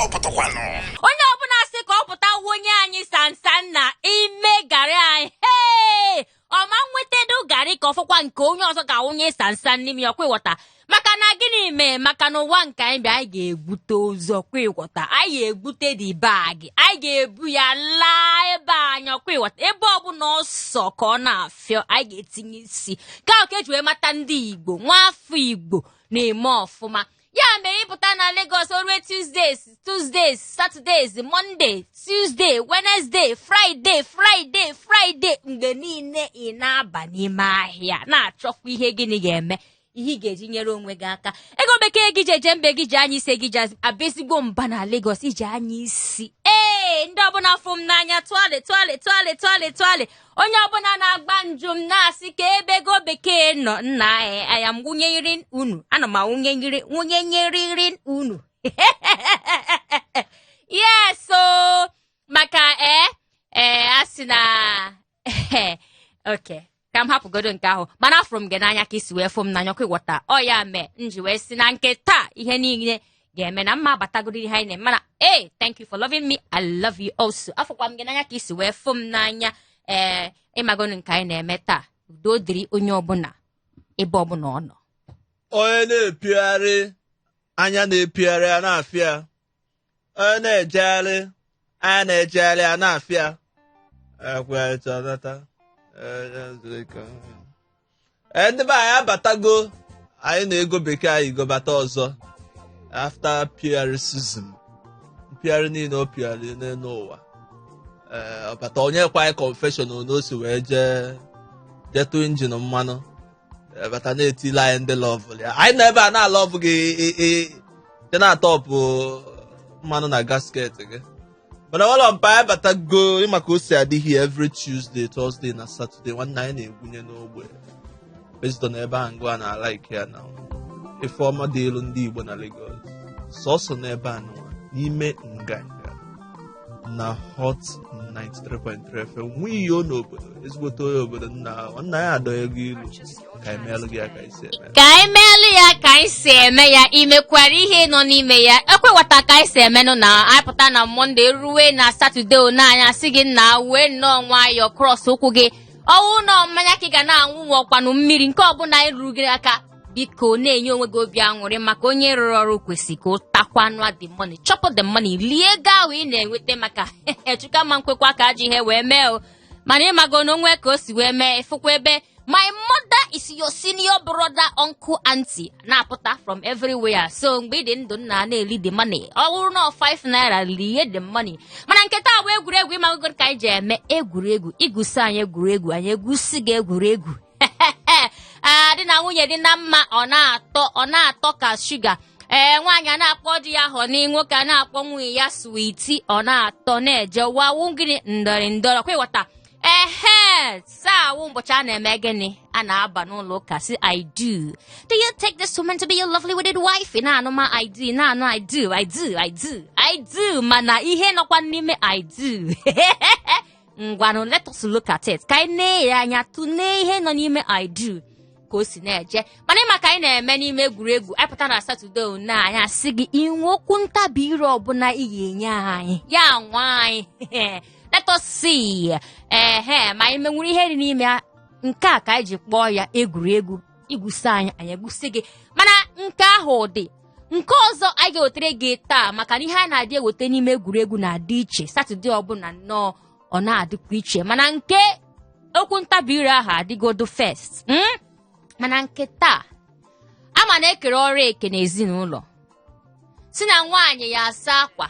onye ọbụla sị ka ọ pụta onye anyị sansan na ime garị anyị hee ọma nwetado garị ka ọfọkwa nke onye ọzọ ga-awụnye sansan n'ime ya ọkwa ịghọta maka na gịnị mee maka na ụwa nke anyị bịa anyị ga-egbute ozu ọkwa ịghọta anyị ga-egbute dị baagị anyị ga-ebu ya laa ebe anyị ọkwa ịghọta ebe ọbụla ọsọ ka ọ na-afịọ anyị ga-etinye isi ka ahụ ka eji wee mata ndị Igbo nwaafọ Igbo na-eme ọfụma ya mere ịpụta na Lagos orue Tuesdays, Saturdays, Monday, Tuesday, Wednesday, Friday mgbe niile ị na-aba n'ime ahịa na-achọkwa ihe gịnị ga-eme ihe ị ga-eji nyere onwe gị aka ego bekee gị jeje mbe gị ji anya isi gị ji abezigbo mba na Lagos iji anya isi ndị ọbụla fụ m n'anya tụalị onye ọbụla na-agba njem na-asị ka ebe ego bekee nọ nna aya m nwunyenyere unu ana m nwunyenyeriri unu yes so maka asị na okay ka m hapụgodo nke ahụ mana afụrụ m gị n'anya ka isi wee fụ m n'anya ọkụ ịghọta ọ ya mee nji wee si na nke taa ihe niile ga-eme na mma abatagoro ihe anyị na-eme mana thank you for loving me I love you also afụkwa m gị n'anya ka isi wee fụ m n'anya ịmagono nke anyị na-eme taa udo dịrị onye ọbụla ebe ọbụla ọ nọ onye na-epigharị anya na-epigharị a na-afịa onye na-ejegharị anya na-ejegharị a na-afịa ndị be anyị abatago anyị na-ego bekee anyị gobata ọzọ after pịarism mpịarị niile o pịarị n'elu ụwa ọbata onye kwa anyị confession n'osi wee jetụ injin mmanụ bata na-etile anyị ndị lọvụ ya anyị na ebe a na-alọvụ gị je na-atọpụ mmanụ na gasket gị mana ụlọ mpa anyị batago ịmaka o si adịghị every Tuesday, Thursday na Saturday nwanne anyị na-egwunye n'ogbe based on ebe ahụ ngụ a na-ala ike ya na ife ọma dị elu ndị Igbo na Lagos sọsọ n'ebe a n'ime nganga na Hot 93.3 FM nwe ihe o n'obodo ezigbote onye obodo nna ya adọ ego ilu ka anyị meelụ gị ya ka anyị si eme ya imekwara ihe nọ n'ime ya ekwewata ka anyị si emenụ na anyị pụta na Monday ruwe na Saturday onanya sị gị na wee nnọọ nwayọọ cross ụkwụ gị ọwụ nọ mmanya ka ị ga na-anwụ ọkwanụ mmiri nke ọbụla anyị ruru gị aka biko na-enye onwe gị obi aṅụrị maka onye rụrụ ọrụ kwesịrị ka ọ takwanụ the money chọpụ the money lie ego ahụ ị na-enweta maka echuka ma nkwekwa ka ajọ ihe wee mee o mana ịmago na onwe ka o si wee mee ịfụkwa ebe my mother is your senior brother uncle auntie na-apụta from everywhere so mgbe ị dị ndụ nna na-eli the money ọ bụrụ na 5 naira lie the money mana nke taa bụ egwuregwu ịmago ka anyị ji eme egwuregwu ịgụsi anyị egwuregwu anyị egwusi gị egwuregwu dị na nwunye dị na mma ọ na-atọ ka shuga nwaanyị a na-akpọ di ya honey nwoke a na-akpọ nwunye ya sweetie ọ na-atọ na-eje wawu gịnị ndọrị kwa ịghọta saa awụ ụbọchị a na-eme gịnị a na-aba n'ụlọ ụka si I do you take this woman to be your lovely wedded wife na-anụ ma I do na-anụ I do mana ihe nọkwa n'ime I do ngwanụ let us look at it ka anyị na-enye anya tụlee ihe nọ n'ime I do ka o si na-eje mana ịma ka anyị na-eme n'ime egwuregwu anyị pụta na Saturday na anyị asị gị inwe okwu ntabi ire ọbụla ị ga-enye anyị ya nwa anyị let us see ma anyị menwere ihe dị n'ime nke a ka anyị ji kpọọ ya egwuregwu igwusi anyị egwusi gị mana nke ahụ dị nke ọzọ anyị ga-ewetere gị taa maka na ihe a na-adị eweta n'ime egwuregwu na-adị iche Saturday ọbụla nnọọ ọ na-adịkwa iche mana nke okwu ntabi ire ahụ adịgodo first mana nke taa ama na-ekere ọrụ eke n'ezinụlọ si na nwaanyị ya asa akwa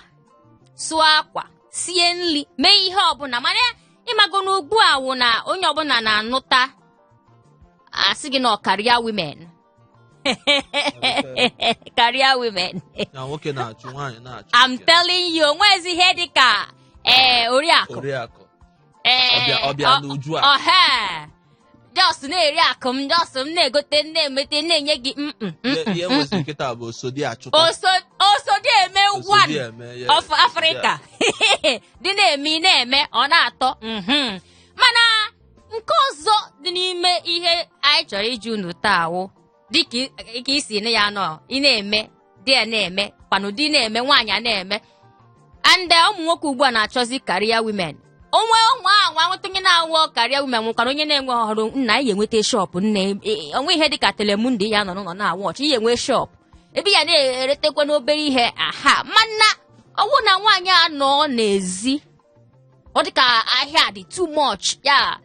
sụọ akwa sie nri mee ihe ọbụla mana ịmago n'ugbu a wụ na onye ọbụla na-anụta asị gị na karịa women karịa women I'm telling you onwezi ihe dịka oriakụ ọbịa n'uju a just na-eri akụ m just m na-egote na-emete na-enye gị ihe nwezi nkịta bụ osodi achụta osodi eme one of Africa dị na-eme ọ na-atọ mana nke ọzọ dị n'ime ihe anyị chọrọ iji unu taa wụ dịka isi na ya nọ ị na-eme dị na-eme kwanụ dị na-eme nwaanyị a na-eme and ụmụ nwoke ugbu a na-achọzi career women. Onwe nweta onye na-awụ career women nwekwana onye na-enwe ọrụ nna ya enweta shop nne onwe ihe dịka Telemundi ya nọ n'ụlọ na-awọch ihe enwe shop ebe ya na-eretekwa n'obere ihe aha mana ọwụ na nwaanyị a nọ n'ezi ọ dịka ahịa dị too much ya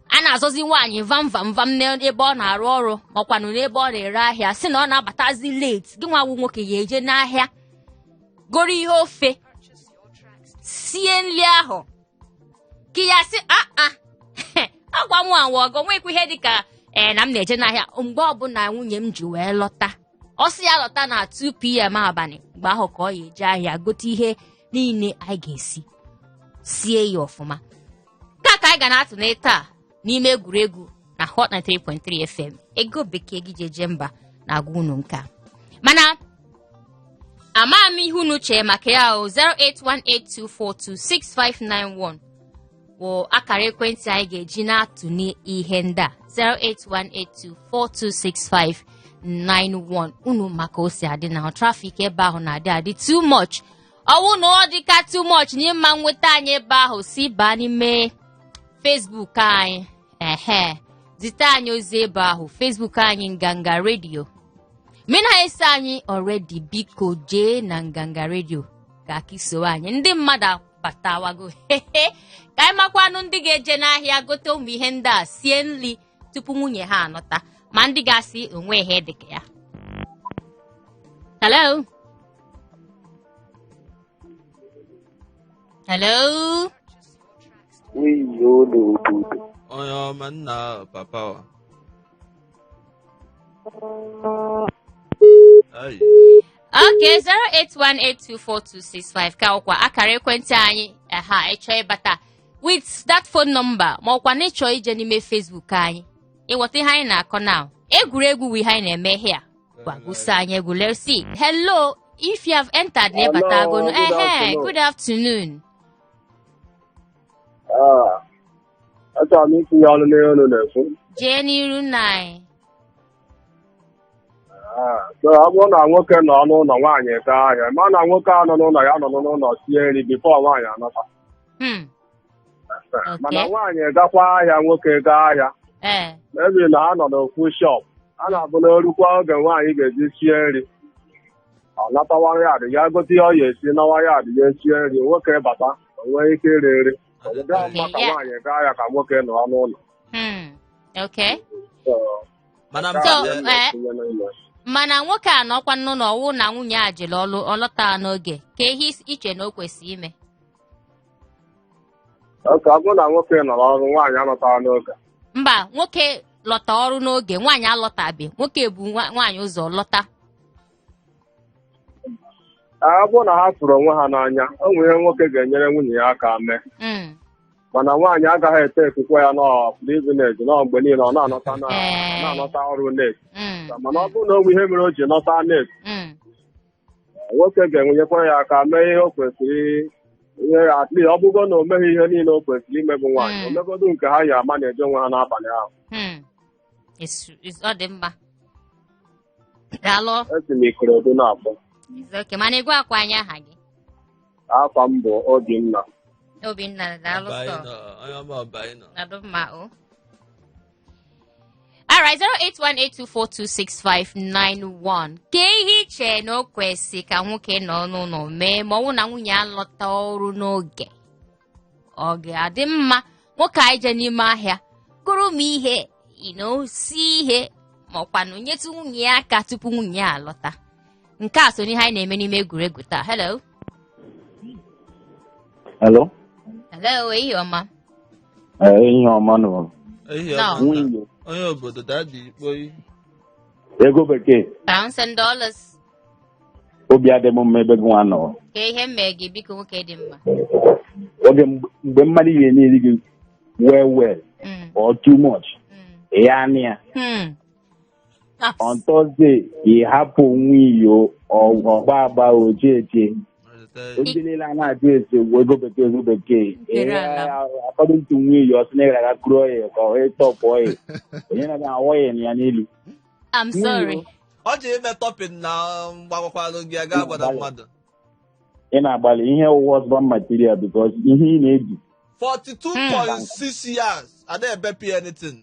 a na-azọzi nwaanyị vam n'ebe ọ na-arụ ọrụ makwanụ n'ebe ọ na-ere ahịa si na ọ na-abatazi late gị nwa nwoke ya eje n'ahịa goro ihe ofe sie nri ahụ ka ya sị agwa m anwa ọgọ nwekwa ihe dịka na m na-eje n'ahịa mgbe ọbụla nwunye m ji wee lọta ọ sị ya lọta na 2 p.m. abalị mgbe ahụ ka ọ ya eje ahịa gote ihe niile anyị ga-esi sie ya ọfụma ka anyị ga na-atụ taa n'ime egwuregwu na Hot 93.3 FM ego bekee gị jeje mba na-agwa unu nke a mana ama m ihe unu chee maka ya 08182426591 bụ akara ekwentị anyị ga-eji na-atụ n'ihe ndị a 08182426591 unu maka o si adị na trafik ebe ahụ na-adị too much ọwụ na ọ dịka too much na ịma nweta anyị ebe ahụ si baa n'ime Facebook anyị zite anyị ozi ebe ahụ Facebook anyị Nganga Radio mina esi anyị already biko jee na Nganga Radio ka akiso anyị ndị mmadụ batawago ka anyị makwanụ ndị ga-eje n'ahịa gote ụmụ ihe ndị a sie nri tupu nwunye ha anọta ma ndị ga-asị onwe ihe dịka ya. Hello onye ọma nna papa wa Okay, 081824265 ka ọkwa akara ekwentị anyị ịchọ ịbata with that phone number ma ọkwa na ịchọ ije n'ime Facebook anyị ịghọta ihe anyị na-akọ now egwuregwu ihe anyị na-eme here gwagwụsa anyị egwu. Let's see. Hello, if you have entered n'ịbata agonu good afternoon. Achọrọ m itinye ọnụ n'ihe unu na-ekwu. Jee n'iru nna anyị. Ọ bụrụ na nwoke nọ n'ụlọ nwaanyị gaa ahịa ma na nwoke a nọ n'ụlọ ya nọ n'ụlọ sie nri bifo nwaanyị anọta mana nwaanyị gakwa ahịa nwoke gaa ahịa mebi na ha nọ n'ofu shọp a na-abụ n'orukwa oge nwaanyị ga-eji sie nri ọ natawa yadị ya gote ihe ọ ya esi nawa yadị ya sie nri nwoke bata o nwee ike iri nri ọdịdị mma ka nwaanyị gaa ahịa ka nwoke nọ n'ụlọ mana nwoke a nọkwa n'ụlọ ọwụ na nwunye a jere ọlọta n'oge ka ihe iche na o kwesịrị ime ọ bụrụ na nwoke nọ n'ọrụ nwaanyị anọtara n'oge mba nwoke lọta ọrụ n'oge nwaanyị alọtabeghị nwoke bụ nwaanyị ụzọ lọta ọ bụrụ na ha fụrụ onwe ha n'anya o nwere ihe nwoke ga-enyere nwunye ya aka mee mana nwaanyị agaghị ete ekwukwe ya n'izinezi nọ mgbe niile ọ na-anọta ọrụ net mana ọ bụrụ na onwe ihe mere o ji nọta net nwoke ga-enwenyekwa ya aka mee ihe o kwesịrị ihe atli ọ bụgo na o meghị ihe niile o kwesịrị ime bụ nwaanyị omegodo nke ha yi ama na-eje onwe ha n'abalị ahụ ọ dị mma esi m Ikorodu na-akpọ mana ịgwa akwa anyị aha gị afa m bụ Obinna daalụ sọ alright 08182426591 ka ihe iche na o kwesị ka nwoke nọ n'ụlọ mee ma ọnwụ na nwunye alọta ọrụ n'oge ọ ga-adị mma nwoke anyị je n'ime ahịa gụrụ m ihe si ihe ma ọkwanụ nyetụ nwunye ya aka tupu nwunye ya alọta nke a so n'ihe anyị na-eme n'ime egwuregwu taa. Hello, ehihie ọma. Ehihie ọma nọ. Onye obodo dadi ikpoyi. Ego bekee. $1,000. Obi adị m mma ebe gị nwa nọ. Ka ihe mee gị biko nwoke dị mma. Oge mgbe mmadụ ihe na-eri gị well or too much. Ya anị ya. On Thursday, ị hapụ onwe iyo ọgba agba ojeje. Oge niile a na-ajụ ese ego bekee according to nwunye ya ọsị na gara kruo ya ka ọ tọpụ ya onye na-awọ ya ya n'elu. I'm sorry. Ọ ji ime tọpin na mgbakwakwalụ gị aga agwada mmadụ. ị na-agbalị ihe husband material because ihe ị na-eji 42.6 years. I don't pay anything.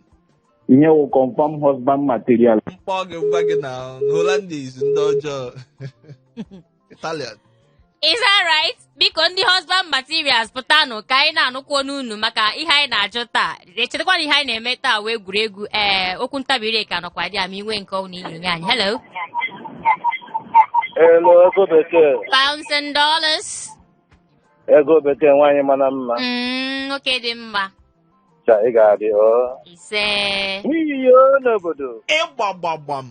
ihe wụ confirm husband material. Mkpọ gị ngwa gị na Hollandese ndị ọjọọ. Italian. Is that right? Biko ndị husband materials pụtanụ ka anyị na-anụkwu n'unu maka ihe anyị na-ajụ taa. Echetakwana ihe anyị na-eme taa wee egwuregwu. Okwu ntabire ka nọkwa dị ama inwe nke ọnụ inye anyị. Hello. Hello, ego bekee. Pounds and dollars. Ego bekee nwaanyị mara mma. Nwoke dị mma. Cha ị ga-adị ọ. Ise. N'ihi n'obodo. Ịgbagbam.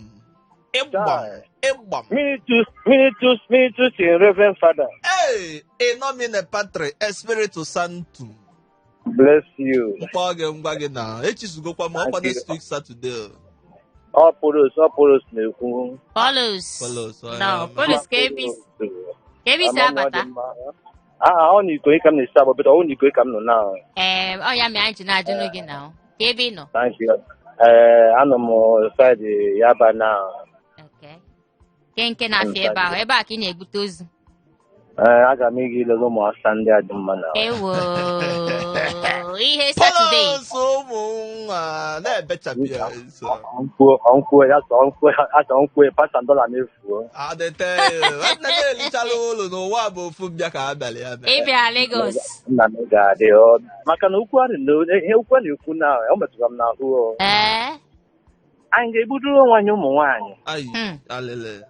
Minitus in Reverend Father. Hey, in nomine Patre, Espiritu Santo. Bless you. Mkpọ gị ngwa gị na echizugokwa m ọkwa next week Saturday. Ọpụrụs na-ekwu. Polos. No, Polos ka ebisi abata. Ọ na iko ka m na-esi abụ beta ọ na iko ka m nọ na. Ọ ya mere anyị ji na-ajụ gị na. Ka ebe ị nọ? Thank you. Anọ m side Yaba na. Nke na-afịa ebe ahụ, ebe a ka ị na-ebute ozu. Aga m ịga ilego ụmụ asa ndị a dị mma na. Ewo, ihe Saturday. Polos ụmụ nwa na-ebechapụ ya nso. Ọnkwụ $5 na-efu. Adete, nwanne na-elichala ụlọ n'ụwa bụ ofu mbịa ka abalị ya mere. Ị bịa Lagos. Nna m ga-adị maka na ukwu na-ekwu na ọ metụrụ m n'ahụ. Anyị ga-ebudoro nwaanyị ụmụ nwaanyị. Ayi, alele.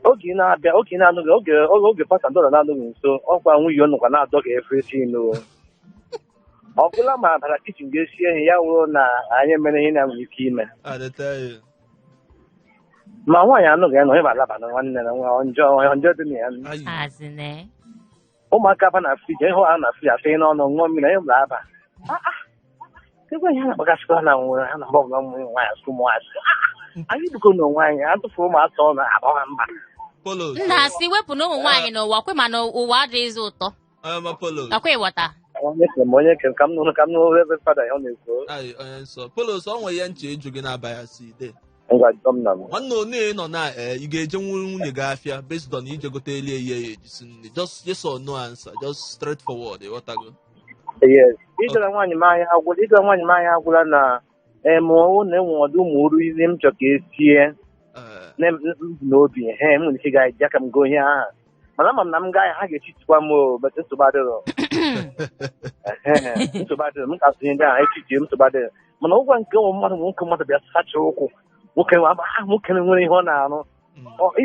Oge na-anụghị oge $5 na-anụghị nso ọkwa nwunye ọnụkwa na-adọ ka efresi ọ bụla ma bara kichin ga-esi ehi ya wụrụ na anyị mere ihe na-enwe ike ime ma nwaanyị anụghị ya na onye alaba na nwanne na nwa njọ dị na ya ụmụaka ba na friji ịhụ ha na friji afee n'ọnụ ṅụọ mmiri anyị mụrụ aba ebe ihe na-agbagasịkwa na nwere ha na mgbe ọbụla ụmụ nwaanyị asụ ụmụ nwaanyị anyị biko na onwe anyị atụfuru ụmụaka ọnụ agbawa mba nna asị wepụ na ụmụ nwaanyị n'ụwa kwe mana ụwa adịghịzi ụtọ akwa ịghọta onye ke ka m nụrụ Reverend Father ya ọ na-ekwu onye nsọ Polos ọ nwere ihe nche ịjụ gị na-abaghị asị ide nwanne onye nọ na ị ga-eje nwunye gị afịa based on ije gote elie ihe ya ejisi nri just yes or no answer just straightforward ịghọtago yes ịgara nwaanyị m anya agwụla na mụọ na enwe ọdụ ụmụ uru ihe m chọ ka esie n'obi m nwere ike ga-eji aka m go ihe aha mana ama m na m gaa ha ga-echitikwa m bete nsogbu adịrọ m ka asụ ihe ndị ahụ echitie m nsogbu adịrọ mana ụgwọ nke ụmụ mmadụ bịa sacha ụkwụ nwoke nwere ihe ọ na-arụ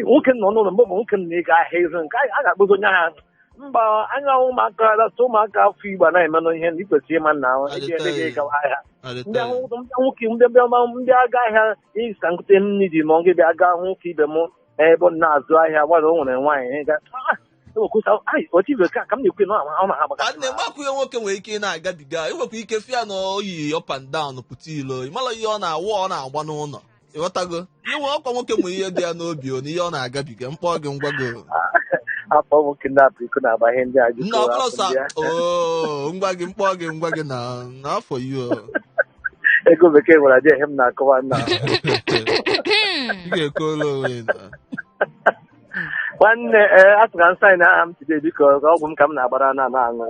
nwoke nọ n'ụlọ mgbe bụ nwoke na-ego ahịa ịzụ nke a ga-akpụzi onye ahụ mba anya ụmụaka data ụmụaka afọ Igbo na-emenụ ihe ndị kwesịrị ịma nna ahụ gawa ahịa ndị nwoke ndị aga ahịa ịsa nkute nri dị ma ọ ga-bịa aga hụ nwoke ibe m ebe ọ na-azụ ahịa gbara o nwere nwaanyị otibe ka m na-ekwe na ọ na-agbaga na-egbakwunye nwoke nwere ike ị na-agabiga inwekwa ike fịa na oyi up and down pụta ilo ịmara ihe ọ na-awụ ọ na-agba n'ụlọ ịghọtago inwe ọkwa nwoke nwere ihe dị ya n'obi na ihe ọ na-agabiga mkpọ gị ngwago afọ nwoke na-apụ iko na-agba ihe ndị a ngwa gị na n'afọ iyo ego bekee nwere adị ihe m na-akọwa nna ị ga-ekolo onwe na nwanne atụga nsọ anyị na aha m tide biko ọgwụ m ka m na-agbara na aṅụ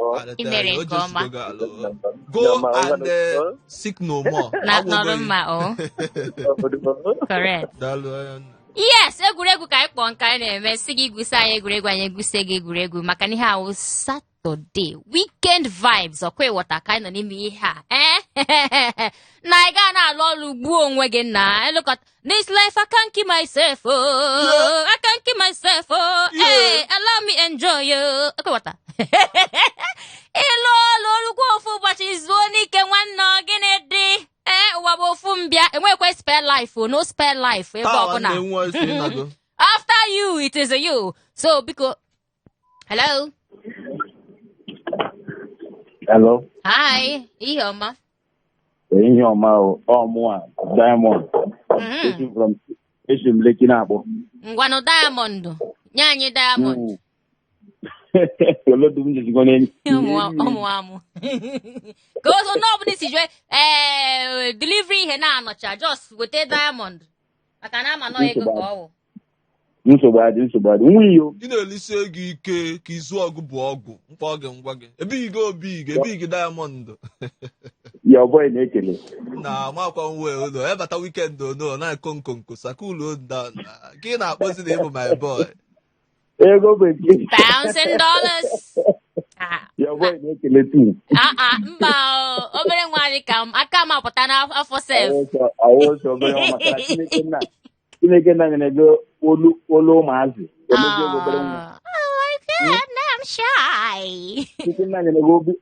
go and seek no more yes egwuregwu ka anyị kpọọ nke anyị na-eme si gị gwusi anyị egwuregwu anyị egwusie gị egwuregwu maka na ihe ahụ Saturday weekend vibes ọkwa ịghọta ka anyị nọ n'ime ihe a na ị gaa na-alụ ọrụ gbuo onwe gị na elokọta this life I can't keep myself I can't keep myself hey allow me enjoy ọkwa ịghọta ịlụ ọrụ gwa ofu ụbọchị zuo n'ike nwanne gịnị dị ụwa bụ ofu mbịa enwekwa spare life no spare life ebe ọbụla after you it is you so biko hello hi ihe ọma ọmụa Diamond esi m Lekki na-akpọ ngwanụ Diamond nye anyị Diamond ụmụ ka ozo n'ọbụla isi jụọ delivery ihe na-anọcha just weta Diamond maka na ama nọ ego ka ọwụ nsogbu adị nwa iyo ị na-elisi ego ike ka izu ọgụ bụ ọgwụ mkpa oge ngwa gị ebighị gị ebighị gị Diamond ya ọbọghị na-ekele na makwa nwe ụlọ ebata weekend ono na-eko nkonko sakulu down ka ị na-akpọzi na ịbụ my boy ego bekee $1,000. ya ọbọghị na-ekele tu Mba obere nwa dị ka aka m apụta n'afọ sef. awụsọ obere nwa maka Chineke nna nyere gị olu ụmụazị obere nwa. I'm shy. Chineke nna nyere gị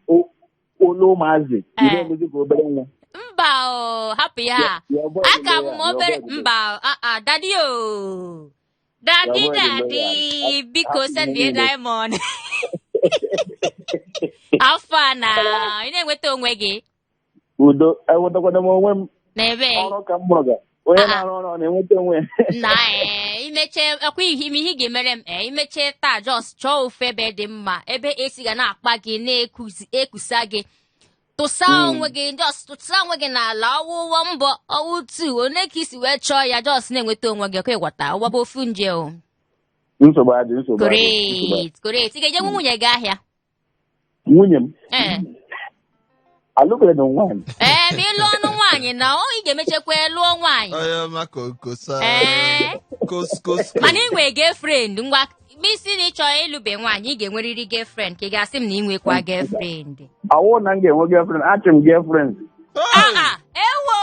olu ụmụazị na-emezi ka obere nwa. Mba hapụ ya. Aka m obere mba daddy biko send me Diamond. Afọ na ị na-enweta onwe gị. Udo enwetakwana m onwe m n'ebe ọrụ ka m mụrụ ga onye na-arụ ọrụ na-enweta onwe na imeche akwa ihe ị ga-emere m imeche taa just chọọ ofe ebe dị mma ebe esi ga na-akpa gị na-ekusa gị tụsa onwe gị just tụsa onwe gị n'ala ọwụwọ mbọ ọwụ tu one ka isi wee chọọ ya just na-enweta onwe gị ọkwa ịghọta ụgbaba ofu nje o nsogbu adị great ị ga-enye nwunye gị ahịa nwunye m alụbeghị m nwaanyị ma ị lụọ ọnụ nwaanyị na ị ga-emechekwa lụọ nwaanyị mana ị nwee girlfriend ngwa isi na ị chọrọ ịlụbe nwaanyị ị ga-enwerịrị girlfriend ka ị ga-asị m na ị nwekwa girlfriend awụ na m ga-enwe girlfriend achị m girlfriend ewo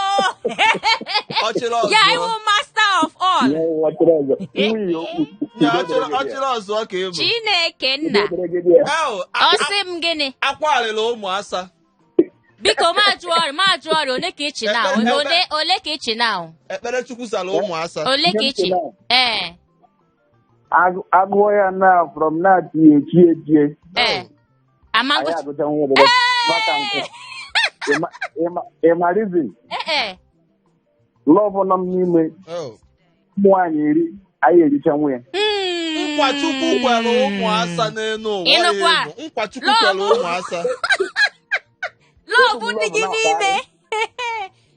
ya iwu master of all Chineke nna ọ sị m gịnị akwalịla ụmụ asa biko ma jụọ ọrịa ole ka ịchị na ole ka ịchị na ekpere Chukwu sala ụmụ asa ole ka ịchị agụọ ya na from na tie amango ịmarizin lọvụ nọ m n'ime ụmụnwaanyị eri anyị ericha nwe ya nkwa Chukwu kwere ụmụ asa n'elu ụwa nkwa Chukwu kwere ụmụ asa love dị gị n'ime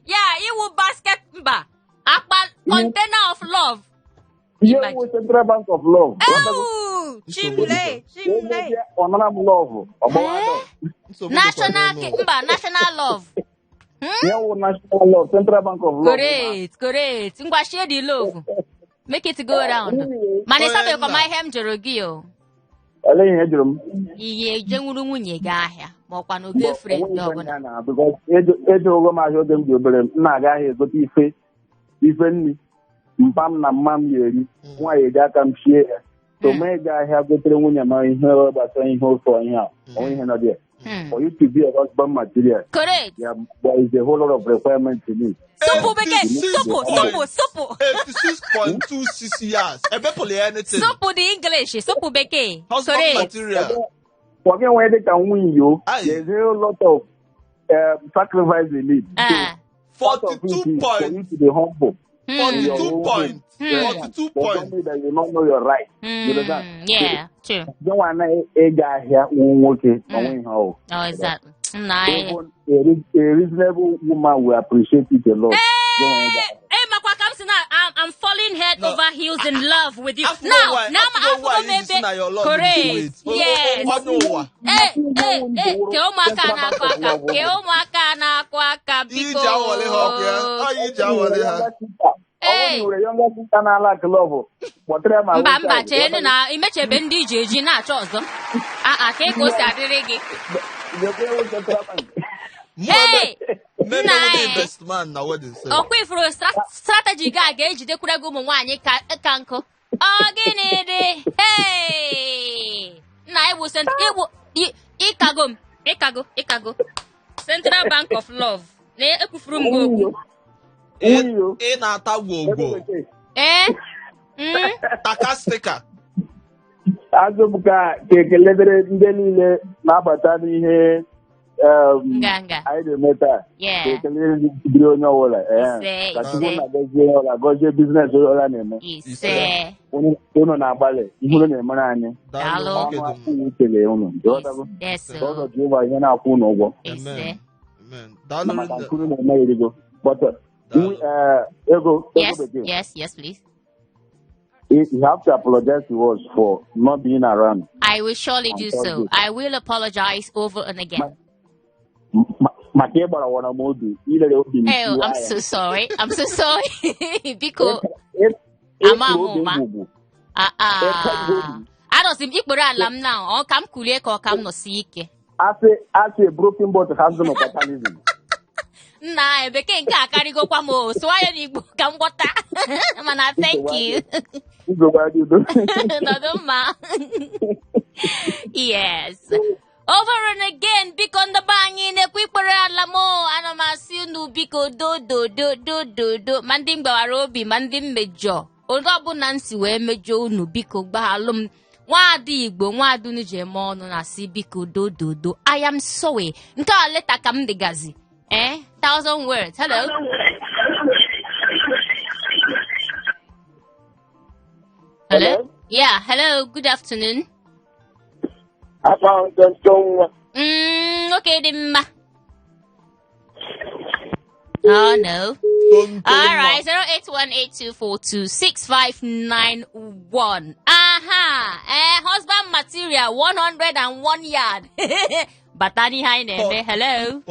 ya iwu basket mba akpa container of love ihe wu Central Bank of Love chimle ọnara m love national love ihe wu National Love Central Bank of Love correct ngwa share the love make it go around mana ịsabekwa ma ihe m jụrụ gị o ele ihe jụrụ m ihe je nwuru nwunye gị ahịa ma ọkwa na oge friend ọbụla eje ogo m ahịa oge m dị obere m na-aga ahịa egote ife nri mpa m na mma m ya eri nwaanyị eji aka m chie ya so ma ịga ahịa gotere nwunye m ihe gbasara ihe ofe ihe a onwe ihe nọ dị for you to be a husband material correct there is a whole lot of requirements to me Supu bekee supu 56.26 years ebepụli anything supu the English supu bekee husband material forget when they can win you there's a lot of sacrifice they need 42 points to be humble 42 points 42 points that you don't know your right you know that yeah true don't want to ega ahịa nwoke onwe ihe oh exactly a reasonable woman will appreciate it a lot hey makwa kam si na I'm falling head over heels in love with you now I'm maybe correct yes ke ụmụaka na-akụ aka biko mba cheenu na imechebe ndị iji eji na-achọ ọzọ ka ego si adịrị gị ọkwa ifuru strategy gị a ga-ejidekwere gị ụmụ nwaanyị ka nkụ ọ gịnị dị nna igbu ịkago Central Bank of Love na-ekwufuru m gị okwu ị na-ata gwogwo takastika azụ m ka ekele dịrị ndị niile na-abata n'ihe anyị na-eme taa ka ekele dịrị onye ọbụla ka Chukwu na-agọzie onye ọbụla gọzie biznes onye ọbụla na-eme unu na-agbalị ihe unu na-emere anyị ọnụ ukele unu ọzọ ji ụgbọ ihe na-akwụ unu ụgwọ maka nkuru na-eme erigo ego yes please You have to apologize to us for not being around. I will surely do so. I will apologize over and again. Oh, I'm so sorry. I'm so sorry. Because I don't think you alam now. Or come kulie or come no seek. As a broken bottle has no catalysm. Nah, became Kakarigo Kwamo, so I need come water. Man, thank you. Yes. Over and again, because the banging a quick lamo, and I'm assuming because do manding barobi, manding mejo. Odabu Nancy we mejo no biko bahalum. Wadi igbo wadu ni jemo no na si biko do. I am sorry. Nka leta kam de gazi. 1,000 words. Hello. Hello? Yeah, hello. Good afternoon. Okay, then. Oh, no. All right, 08182426591. Husband material, 101 yard. Batani Haine. Hello.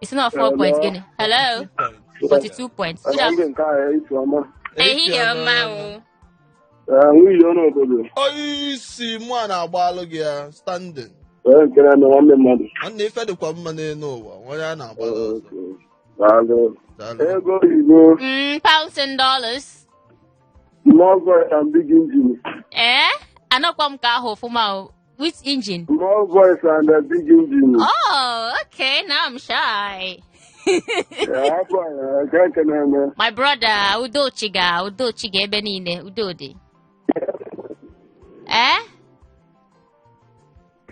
It's not 4 points, Guinea. Hello? 42 points. Good afternoon. Hey, here, man. We don't know, baby. Oh, you see, man, I'm standing. Can I know one money? And if I do come money, no one. I know about There you go. Pounds and dollars. Small voice and big engine. I know come car for my which engine? Small voice and a big engine. Oh, okay. Now I'm shy. My brother, Udo Chiga Benine, Udodi.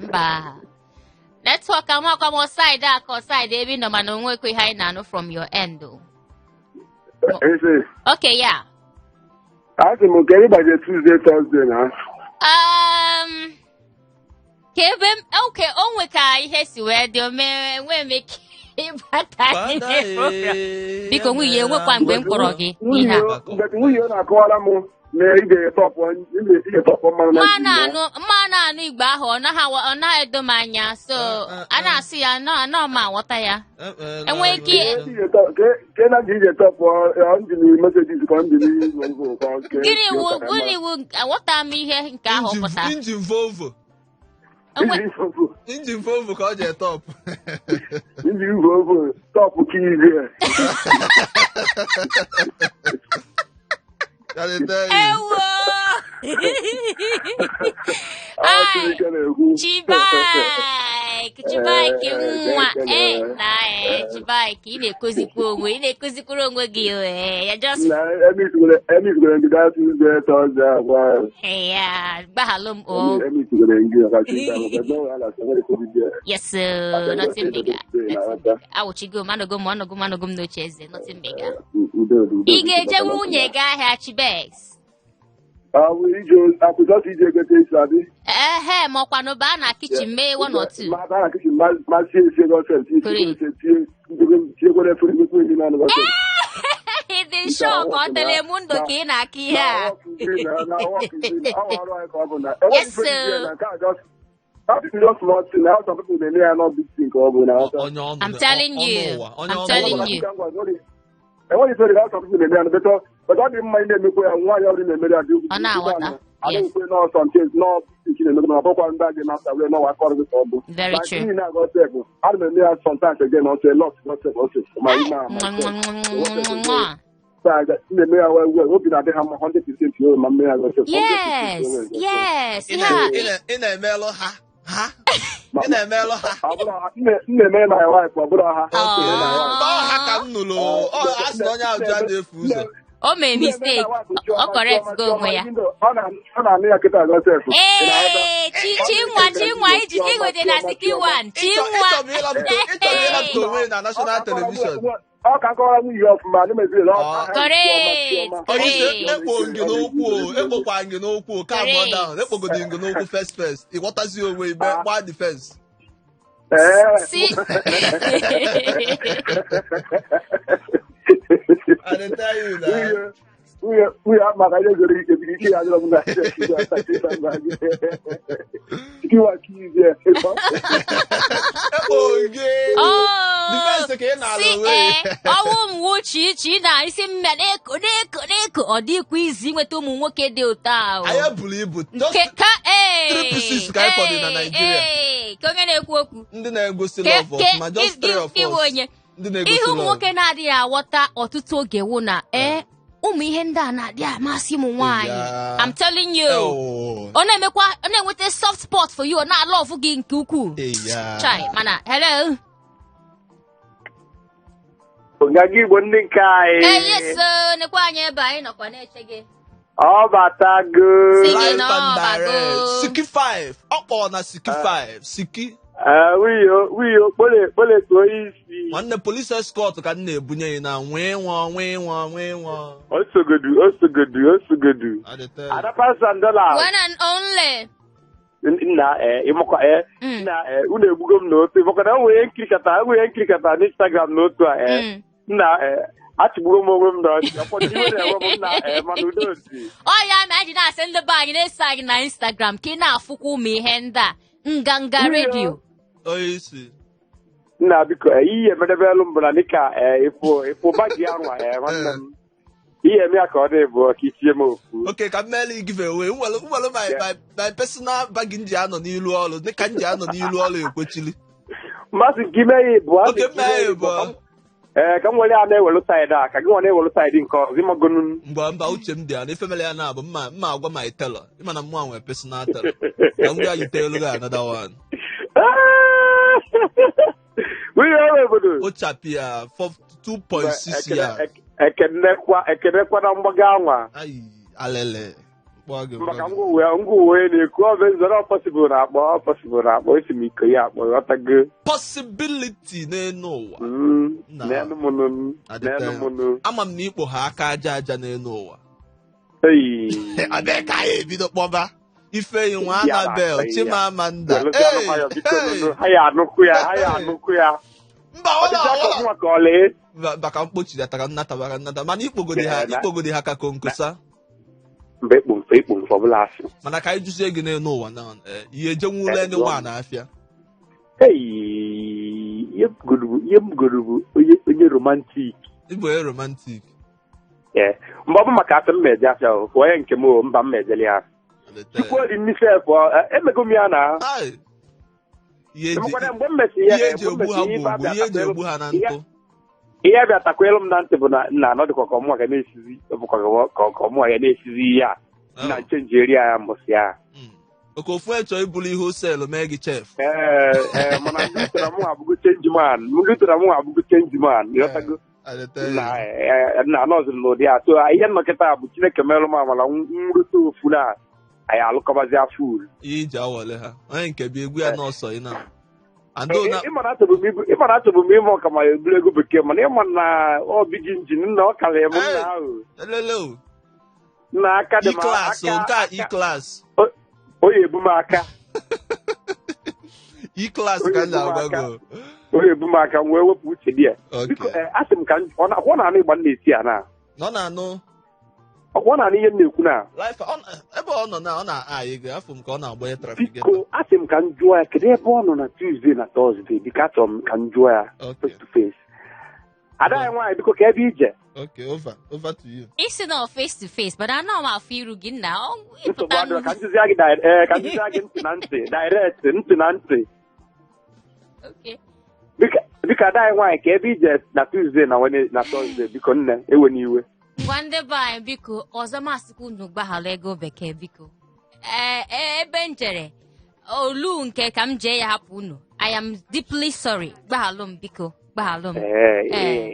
Bah. Let's talk come outside that outside, David. No man, no we high nano from your end, though. Okay, yeah. I can get by the Tuesday, Thursday now. Kevin, okay, on we can yes, where the man will make because we hear what I'm going for. We have top one, top one. Mana no baho na how on I domania. So I see I know ma what I am. And when can I give you top one? Messages come to me. What I mean here in car. Engine Volvo. Engine Volvo called your top. Engine Volvo, top keys here. Yes, sir. Nothing bigger. I will go, man, no chase, nothing bigger. Bags. We just, I could just eat a good Mokwano Bana kitchen may 1 or 2. They shock on Telemundo Kinaki here. Yes, sir. I'm telling you. I want to tell you how some people are better, but I didn't mind them because I want you to remember that. I don't know some things, not thinking about one bag and after we know I call it. Very true. I remember sometimes again, I'll say a lot, not my mom. Yes. In a mellow, ha? In a mellow, my wife, oh, my mistake. Oh, correct. Go where? Hey, Chingwa, you think with the nasty one. Chingwa. National television. First. It waters you away by defense. See? I didn't tell you that. we are my guys are going to be here. I don't know. You are keys there. Oh, see, ọwụ m wuchi na isi mmere eko ọ dịkwa izi nweta ụmụ nwoke dị ụtọ ahụ. Anya buru ibu. Ka 3 pieces ka anyị fọdụ na Nigeria. Ka onye na-ekwu okwu. Ndị na-egosi love of ma just 3 of us. Ndị na-egosi ihe love. ụmụ nwoke na-adịghị aghọta ọtụtụ oge wụ na ụmụ ihe ndị a na-adị amasị ụmụ nwaanyị. I'm telling you. Ọ na-enweta soft spot for you, ọ na-alọvụ gị nke ukwuu. Chai, mana hello. Ngagi Igbo ndị nke anyị. Yes, nekwa anyị ebe anyị nọkwa na-eche gị. Ọ batago. Sigi na ọ bago. Siki 5. Ọ kpọọ na Siki 5. Siki. Wiyo, kpole to isi. Nwanne police escort ka m na-ebunye ya na nwee nwa. Osogodu. Adapa $100. One and only. Nna ịmụkwa unu egbugo m n'otu maka na enwere nkirikata n'Instagram n'otu a nna achịgbugo m onwe m n'ọchị iwe na-enwe m na mana udo si. Ọ ya ma anyị na-asị ndị be anyị na-eso anyị na Instagram ka ị na-afụkwa ụmụ ihe ndị a nganga redio. Oisi. Nna biko ihe emedebelu m bụ na dịka ịfụ bagi ahụ nwanne m. Ihe eme ya ka ọ dị bụ ka itinye m ofu. Okay, ka mmeli give away. Nwere my personal bag nji anọ n'ilu ọrụ. Dịka nji anọ n'ilu ọrụ ekwechili. Mmasị gị mee bụ. Okay, mee bụ. Ka m nwere ya na-ewelu saịdị a ka gị nwa na-ewelu saịdị nke ọzọ ịmagonu. Mba uche m dị ya na ifemele ya na-abụ mma agwa my teller. Ịma na mụ nwere personal teller. Na m ga yitelu gị another one. Ochapi ya for 2.6 ya. Ekenekwa na mgbaga anwa. Alele. Maka ngwuwe na-ekwu ọbụ possible na-akpọ esi m iko ya akpọ ghọtago. Possibility n'enu ụwa. N'enu mụnụ. Ama m na ikpo ha aka aja n'enu ụwa. Abịa ka anyị ebido kpọba. Ifeyi nwa Annabel, Chimamanda. Ha ya anụkwu ya. Mba ọla. Baka mkpochi datara nnata mana ikpogodi ha ka konkosa. Mgbe ikpo mfe ọbụla asị. Mana ka anyị jụzie gị n'elu ụwa na ihe ejenwule ndị nwa na-afịa. Ihe m goro bụ onye romantik. Ịbụ onye romantik. Mgbe ọ bụ maka asị m meje afịa onye nke m mba m mejeli ya. Chukwu dị n'isi efọ emego m ya na. Ihe eji egbu ha na ntụ. Ihe bịa takwelu m na ntị bụ na nna anọdụkwa ka ọmụnwa ga na-esizi ya na nchenji eri ya mbọsị ya. Oke ofu echọ ibulu ihe oselu mee gị chef. Mana ndụtara mụ abụgo chenji man ịghọtago na anọziri n'ụdị a so ihe nnọkịta bụ Chineke merụ m amala nrute ofu na anyị alụkọbazi afọ uru. Ihe iji awọle ha onye nke bi egwu ya n'ọsọ ị na ịmana achọbụ m ime ọka ma eburu ego bekee mana ịma na ọ bigi njin nna ọ kara eme nna ahụ nna aka dị m aka E-class onye ebu m aka E-class ka na-agbago onye ebu m aka wee wepụ uche dị ya biko asị m ka ọ na-anụ ịgba na-esi ya na ọ na-anụ ọ na-anụ ihe m na-ekwu na ebe ọ nọ na ọ na-ayị gị afọ m ka ọ na-agbanye trafik. Biko asị m ka m jụọ ya kedu ebe ọ nọ na Tuesday na Thursday biko achọrọ m ka m jụọ ya face to face. Ada ya nwaanyị biko ka ebe ije. Okay, over to you. Isi na face to face, but I know I'm afọ iru gị nna. Nsogbu adịrọ ka njụzia gị ntị na ntị direct ntị na ntị. Okay. Biko ada ya nwaanyị ka ebe ije na Tuesday na Thursday biko nne ewe n'iwe. Ngwa ndị be anyị biko ọzọ masịkwa unu gbaghara ego bekee biko. Ebe njere olu nke ka m jee ya hapụ unu. I am deeply sorry. Gbaghalụ m biko. Gbaghalụ m.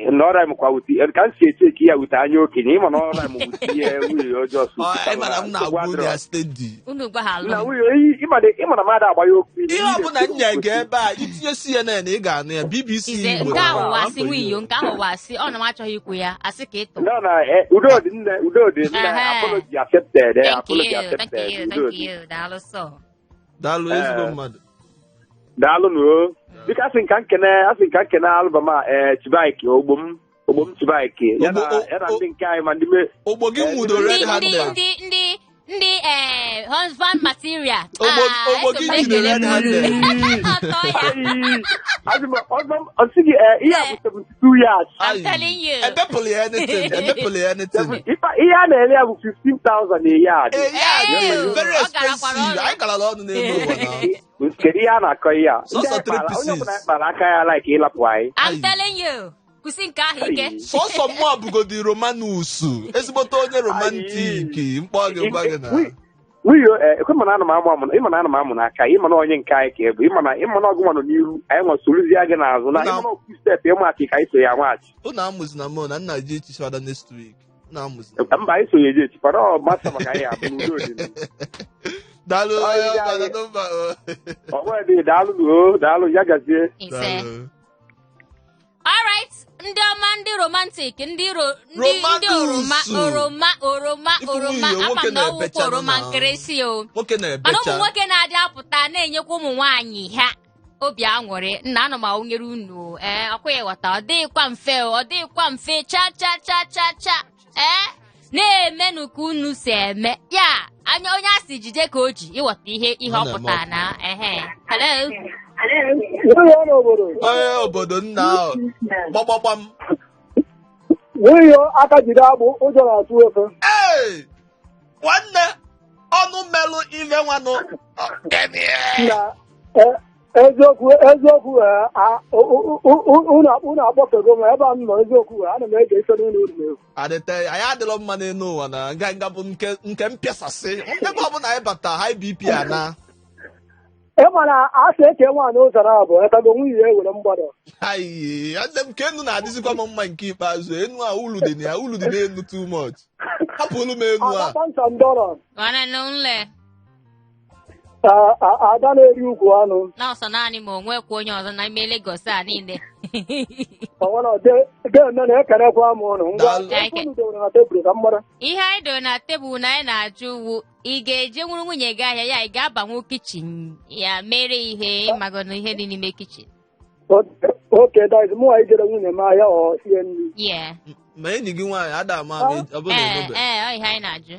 N'ọrịa m kwa wuti ka m si echeki ya wute anya okenye ịma na ọrịa m wuti ihe nwunye ọjọọ su. Ịma na m na-agwa ya steady. Unu gbaghalụ m. Na nwunye ịma na mmadụ agba ya okwu. Ihe ọ bụla nye gị ebe a itinye CNN ị ga-anụ ya BBC Igbo. Nke ahụ wasị nwunye nke ahụ wasị ọ na m achọghị ikwu ya asị ka ịtụ. No na udo dị nne apology accepted. Thank you. Daalụ sọ. Daalụ ezigbo mmadụ. Daalụ no. Biko asị nka nkene album a Chibaike ogbo m ogbo m Chibaike ya na ndị nke anyị ma ndị ogbo gị nwudo red handed ndị husband material ogbo gị jide red handed ọsịghị ihe a bụ 72 years. I'm telling you. Ebepụlụ anything. Ihe a na-ere ya bụ 15,000 a yard. Very expensive. Anyị garala ọnụ n'elu ụwa na. Kedu ihe a na-akọ ihe a? Sọsọ 3 pieces. Onye ọbụla kpara aka ya like ịlapụ anyị. I'm telling you. Kwụsị nke ahụ ike. Sọsọ mmụọ bụgodi Romanus. Ezigbote onye romantik. Mkpọ gị gwa gị na. Wiyo, ịma na ana m amụ n'aka, ịma na onye nke anyị ka ebu, ịma na ọgụ nọ n'iru, anyị nwe soluzie gị n'azụ, na ịma na okwu step ịmụ aka ka anyị so ya nwachi. Unu amụzina mụ na nna ji echichi fada next week. Unu amụzina. Mba, anyị so ya eji echi, fada ọ masa maka anyị abụ n'udo dị. Daalụ daalụ ya gazie. All right, ndị ọma ndị romantic ndị oroma ama na ọwụkwa oroma nkịrịsị o mana ụmụ nwoke na-adị apụta na-enyekwa ụmụ nwaanyị ha obi aṅụrị nna ana m awụnyere unu ọkwa ịghọta ọ dịghịkwa mfe cha na-emenụ ka unu si eme ya anya onye a si jide ka o ji ịghọta ihe ọ pụtara na hello. Onye obodo nna ahụ gbọgbọgbọ m nwunye aka jide agbụ ụjọ na-atụ efe. Nwanne ọnụ mmelụ ive nwanụ eziokwu unu akpọkego m ebe a m nọ eziokwu ana m ege ife n'ụlọ uru adịte anyị adịrọ mma n'elu ụwa na nga bụ nke mpịasasị ebe ọ bụla anyị bata high BP ana mana asị eke nwaanyị ụzọ na-abụ etago nwunye ya ewere mgbada ade m ka enu na-adịzikwa m mma nke ikpeazụ enu a ulu dị n'elu too much hapụrụ m enu a ada na-eri ugwu anụ na ọsọ naanị ma onwekwa onye ọzọ n'ime Lagos a niile ga-eme na-ekenekwa m ụnụ ihe anyị doro na tebụl na anyị na-ajụ uwu ị ga-eje nwuru nwunye gị ahịa ya ị ga-abanwu kichin ya mere ihe ịmagono ihe dị n'ime kichin oke daiz mụ anyị jere nwunye m ahịa ọ sie nri ma enyi gị nwaanyị ada ama ihe anyị na-ajụ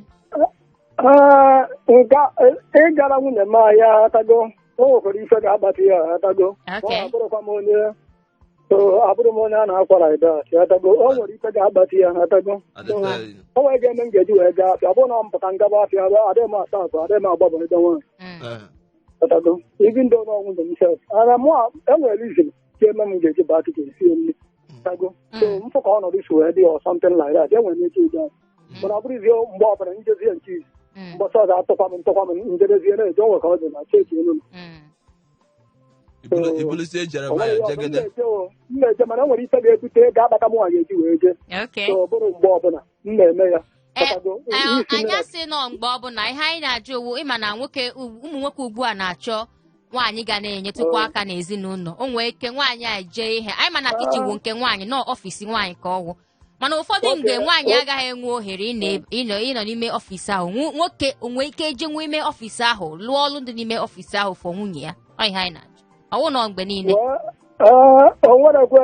ịgara nwunye m ahịa atago o nwekwara ife ga-agbata ya atago abụrụkwa m onye abụrụ m onye a na-akwara ide atago o nwere ife ga-agbata ya atago o nwere ga-eme m ga-eji wee gaa afịa ọ bụrụ na m pụta ngaba afịa adịghị m ata atụ adịghị m agbaba ide nwaanyị atago ibi ndị ọnụ ọnwụ m sef ana mụ enwere izin ga-eme m ga-eji baa kichin sie nri atago so mfụ ka ọnọdụ si wee dị or something like that enwere m ike ije mana ọ bụrụzie mgbe ọbụla njezie nke izu mbọsị ọzọ atụkwa m njerezie na-eje onwe ka ọ dị na chechi elu na-eje mana nwere ike ga-ebute ego akpata m nwa ga-eji wee jee so ọ bụrụ mgbe ọbụla m na-eme ya anya si nọ mgbe ọbụla ihe anyị na-ajụ owu ịma na ụmụ nwoke ugbu a na-achọ nwaanyị ga na-enyetụkwa aka n'ezinụlọ o nwee ike nwaanyị a jee ihe anyị ma na kichin bụ nke nwaanyị nọ ọfịs nwaanyị ka ọgwụ mana ụfọdụ mgbe nwaanyị agaghị enwe ohere ịnọ n'ime ọfịs ahụ nwoke onwe ike je nwe ime ọfịs ahụ lụọ ọrụ dị n'ime ọfịs ahụ fọ nwunye ya ihe anyị na-ajụ ọwụ nọ mgbe niile onwerekwa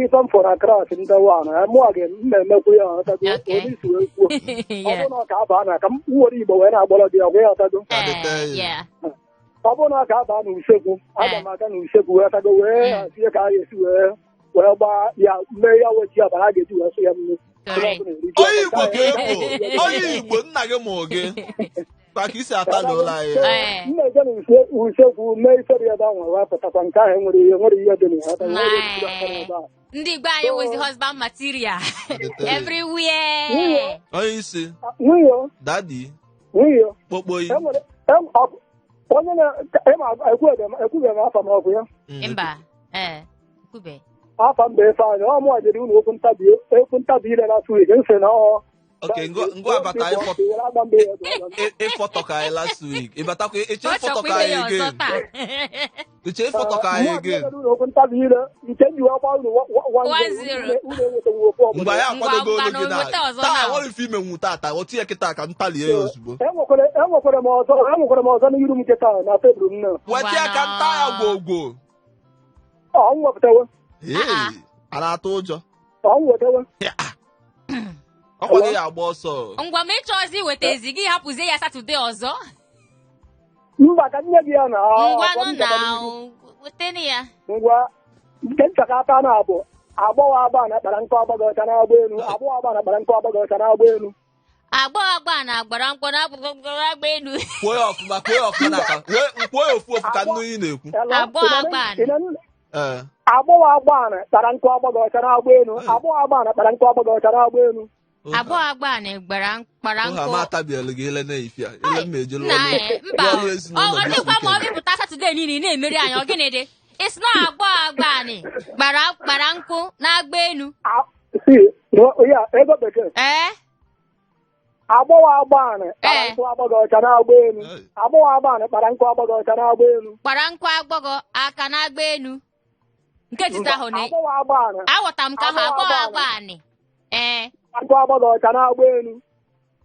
ife m fọrọ na kras ndị nwaanyị mụa gị m na-emekwu ya ọtago onye isi wee kwuo ọ bụrụ na ọ ka aba na ka m nwere igbo wee na-agbọrọ gị ọgwụ ya ọtago ọ bụrụ na ọ ka aba n'usekwu aga m aga n'usekwu wee tago wee hazie ka a ga-esi wee gbaa ya mee ya wechi ya bara a ga-eji wee sụ ya mmiri onye Igbo nna gị mụ gị ka isi ata n'ụlọ anyị m na-eje n'usekwu mee ifere ebe ahụ wee pụtakwa nke ahụ nwere ihe dị na ya ndị Igbo anyị wezi husband material everywhere onye isi dadi kpokpoyi onye na-ekwubeghị m afa m ọkụ ya mba ekwube afa mba efe anyị ọ mụa jere unu okwu ntabi ile na-atụ ige nsị na ọ ngwa abata ịfọtọ ka anyị last week ịbatakwa eche ịfọtọ ka anyị again eche ịfọtọ ka anyị again okwu ntabi ile nke nji wee gbaa unu 1-0 mgbe anyị akwadogo olu gị na taa nwere ife imenwu tata o tinye kịta ka m talie ya ozugbo enwekwara m ọzọ n'iru m kịta na tebụl m na weta ya ka nta ya gwogwo m wepụtawo a na-atụ ụjọ wetewe. Ọ kwado ya agba ọsọ. Ngwa ma ịchọzi iweta ezi gị hapụzie ya Satọde ọzọ. Mba ka nne gị ya na. Ngwa nọ na wetene ya. Ngwa nke nchakata na abụ agbọghọ agba na kpara nkụ agbago ọcha na-agba elu. Agbọghọ agba na kpara nkụ agbago ọcha na-agba elu. Agbọghọ na agbara mkpọ na agba elu. Kwuo ya ọfụma n'aka. Kwuo ya ofu ka nnu ị na-ekwu. Agbọghọ agba na kpara nkụ agbago ọcha na-agba elu. Agbọghọ agba na kpara nkụ agbago ọcha na-agba elu. Agbọghọ agba na kpara nkụ. Ha ma tabielu gị ile na-efia. Ile mmejelu mba ọ dịkwa ma ọ bịpụta Satọde niile na-emeri anyị ọ gịnị dị? It's not agbọghọ agba ni kpara nkụ na-agba elu. Ego bekee. Agbọghọ agba na kpara nkụ agbago ọcha na-agba elu. Agbọghọ agba na kpara nkụ agbago ọcha na-agba elu. Kpara nkụ agbọghọ aka na-agba elu. Nke tita ahụ ni. Agbọghọ agba na. Aghọta m ka ha agbọghọ agba ni. Nkụ agbago ọcha na-agba elu.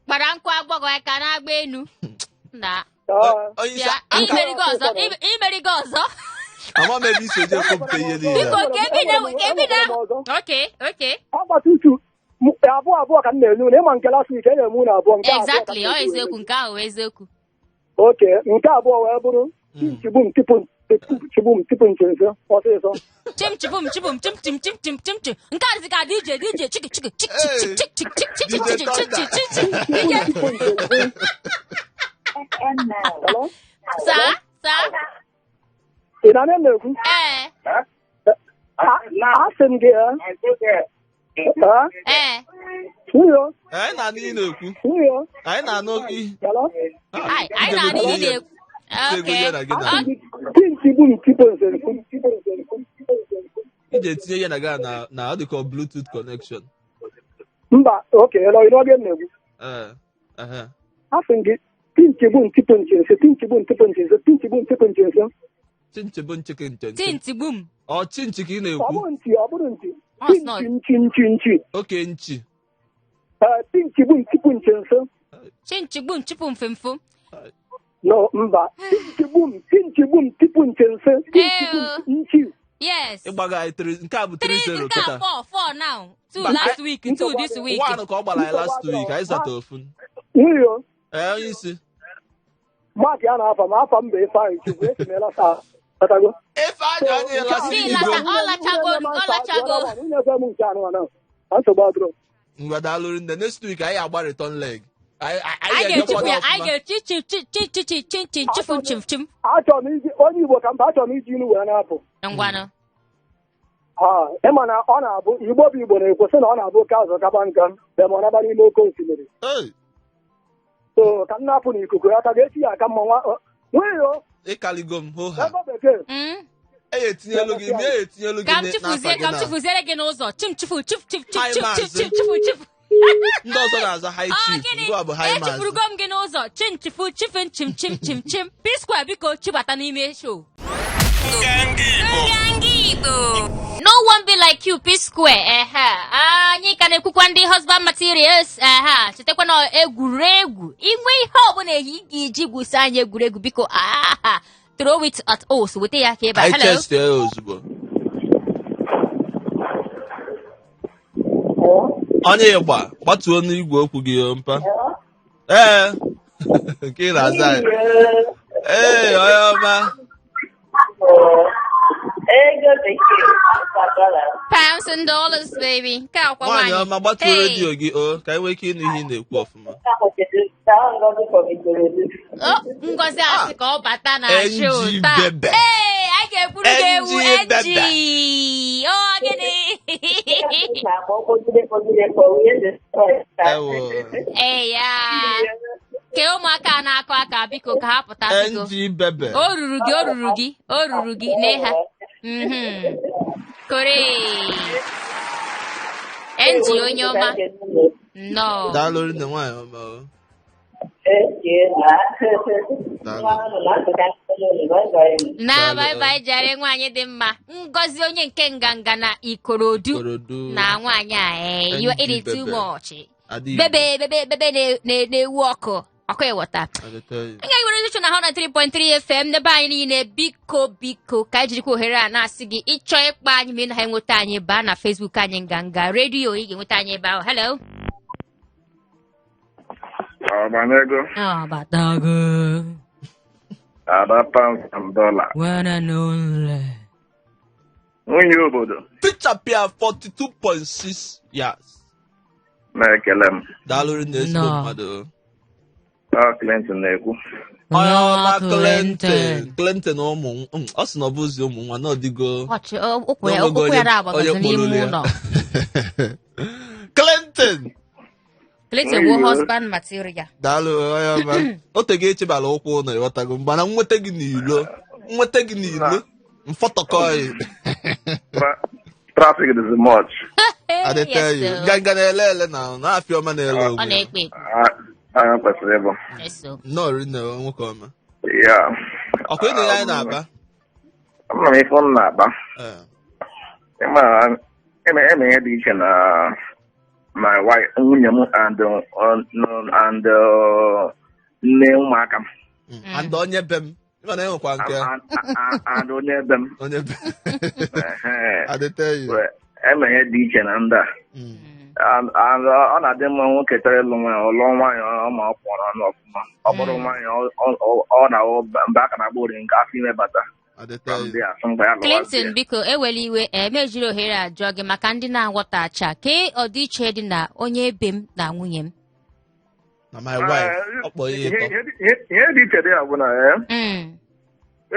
Kpara nkụ agbọghọ aka na-agba elu. Na. Imerigo ọzọ. Ama m ebe isi eje kwupụta ihe niile. Biko kebi na. Okay. Ọ gbata uchu abụọ ka m na-elu na ịma nke last week na-emu na abụọ nke exactly ọ eziokwu nke ahụ eziokwu. Okay, nke abụọ wee bụrụ chibum tipu nche ọsịsọ. Chibum nke a dịka DJ chiki Sa ị na-ekwu? Asị m gị anyị na-anụ ị na-ekwu. Anyị na-anụ gị. Anyị na-anụ ị na-ekwu. Ije etinye ya na gị na ọ dịka Bluetooth connection. Mba, oke, ịnọgị na-egwu. Asị m gị tinchibụ ntipụ nchense. Chinchibụ ncheke. Tintibum. Ọ chinchi ka ị na-ekwu. Ọ bụrụ nchi. Nchi. Oke nchi. Tinchibụ ntipụ nchense. Chinchibum chipụ mfemfo. No, mba. Tinchibụ ntipụ nchense. Nchi. Yes. Ịgbaga anyị nke a bụ 3-0 nke a 4 now. 2 last week, 2 this week. 1 ka ọ gbara anyị last week. Anyị zata ofu. Onye isi. Mark ya na afa mba Ifeanyị Chukwu esimela saa. Ifeanyị onye lachago. Ngwa daalụ nne. Next week anyị agba return leg. Anyị ga-echichi chifum. Achọrọ m iji onye Igbo ka mba achọrọ m iji inu wee na-apụ. Ngwanụ. Ịma na ọ na-abụ Igbo bụ Igbo na-ekwesị na ọ na-abụ oke azụ kaba nka ma ọ naba n'ime oke osimiri. So ka m na-apụ n'ikuku ya ka ga-esi ya aka mma nweyo. Ịkaligo m hụ ha. Ego bekee. Etinyelu gị ka m chifuziere gị n'ụzọ. Chifu. Ndị ọzọ na-aza high chief. Ngwa bụ high master. Echifurugo m gị n'ụzọ. Chifu chim. P-Square biko chibata n'ime show. No one be like you, P-Square. Anyị ka na-ekwukwa ndị husband materials. Chetakwa na egwuregwu. Inwe ihe ọbụla ị ga-eji gwusi anyị egwuregwu biko. Throw it at us. Wete ya ka ebe. Hello. I chest ya ozugbo. Onye ịgba gbatuo n'igwe okwu gị mpa. Nke ị na-aza anyị. Onye ọma. Pounds and dollars, baby. Nwaanyị ọma gbatuo redio gị ka anyị nwee ike ịnụ ihe ị na-ekwu ọfụma. Ngozi asị ka ọ bata na show taa. Anyị ga-ekwuru gị ewu NG. Gịnị? Ke ụmụaka na-akụ aka biko ka ha pụta biko. NG bebe. O ruru gị n'ịha. Kore. NG onye ọma. No. Daalụ nne nwaanyị ọma. Na bye jare nwaanyị dị mma. Ngozi onye nke nganga na Ikorodu na nwaanyị a you eat it too much. Bebe na-ewu ọkụ ịwọta. Anyị ga-ewere na 103.3 FM n'ebe anyị niile biko ka anyị jirikwa ohere a na-asị gị ịchọ ịkpa anyị ma ị na ha enweta anyị baa na Facebook anyị nganga redio ị ga-enweta anyị ebe ahụ. Hello. Batago. Ada pounds and dollar. One and only. Nwunye obodo. Pichapia 42.6 years. Na-ekele m. Daalụ na ezigbo mmadụ. Clinton na-ekwu. Ọma Clinton ụmụ ọ sị na ọ bụzi ụmụ nwa na ọdịgo. Okwu ya na-agbagazi n'ime ụlọ. Clinton bụ husband material. Daalụ ọma. O tego echebala ụkwụ ụlọ ịghọtago mgbe na nweta gị n'ilo mfọtọkọị. Traffic is much. I tell you. Ganga na-ele na afịa ọma na-ele ogwu. Ọ na-ekpe. Anyị kwesịrị ịbụ. Nọọrị na nwoke ọma. Ya. Ọkwa ịnụ ya anyị na-aba? Ama m ife m na-aba. Eme ihe dị iche na my wife, nwunye m and nne ụmụaka m. And onye be m. Ịma na enwekwa nke. And onye be m. Onye be m. I tell you. Eme ihe dị iche na ndị a. Ọ na-adị mma nwoke tere ịlụ nwaanyị ọ lụọ nwaanyị ọma ọ pụọrọ ọnụ ọfụma. Ọ bụrụ nwaanyị ọ na-awụ mgbe aka na-agba ori nke afọ ime bata. Clinton biko ewela iwe emejiri ohere ajụọ gị maka ndị na-aghọtacha ka ọdịiche dị na onye ebe m na nwunye m. Na my wife ọkpọ ihe ịtọ. Ihe dị iche dị ya bụ na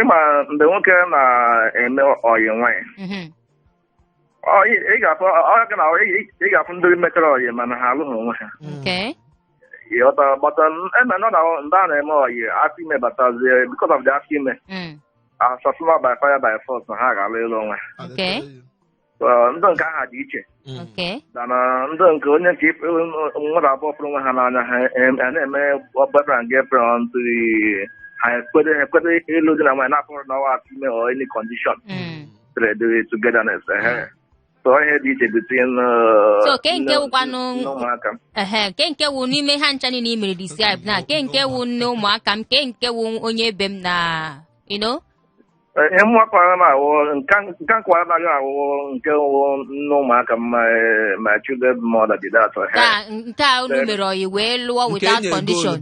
ịma mgbe nwoke na-eme ọyị nwaanyị ị ga-afụ ndị mechara ọyị mana ha alụghị onwe ha. Gbata eme nọ na ndị a na-eme ọyị afọ ime batazie because of the afọ ime asasụma by fire by force na ha ga-alụ ịlụ onwe ha. Ndị nke aha dị iche na ndị nke onye nke mmadụ abụọ fụrụ onwe ha n'anya ha na-eme boyfriend and girlfriend ha ekwede ịlụ di na nwaanyị na-afụrụ n'ọnwa afọ ime or any condition togetherness. So ihe dị iche between ụmụaka m. Nke wụ n'ime ha ncha niile imere describe na nke wụ nne ụmụaka m nke wụ onye ebe m na ihe mwakwara na-awụ nke nkwara naghị awụ nke wụ nne ụmụaka m my children mother did that. Nke a unu mere ọyị wee lụọ without condition.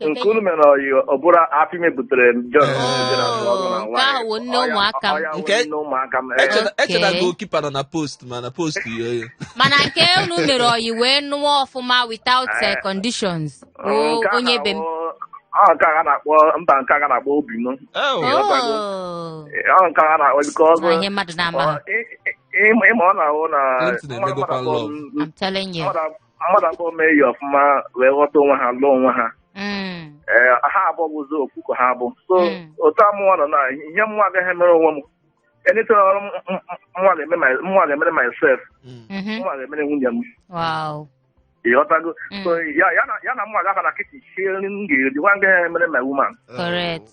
Nke unu mere ọyị ọ bụrụ afọ ime butere John ahụ nne ụmụaka m. Echela goalkeeper nọ na post mana post ihe. Mana nke unu mere ọyị wee nụọ ọfụma without conditions onye ebe m. Nke a na-akpọ mba nke a na-akpọ obi m. Nke a na-akpọ because ihe mmadụ na-ama ịma ọ na-ahụ na mmadụ abụọ mee ya ọfụma wee ghọta onwe ha lụọ onwe ha. Ha abụọ bụzi okwukọ ha bụ so otu amụọ nọ na ihe mwa agaghị emere onwe m anything ọrụ mwa ga-emere myself mwa ga-emere nwunye m. Ịghọtago so ya na mwa ga-aka na kichin sie nri m ga-eri nwa agaghị emere my woman. Correct.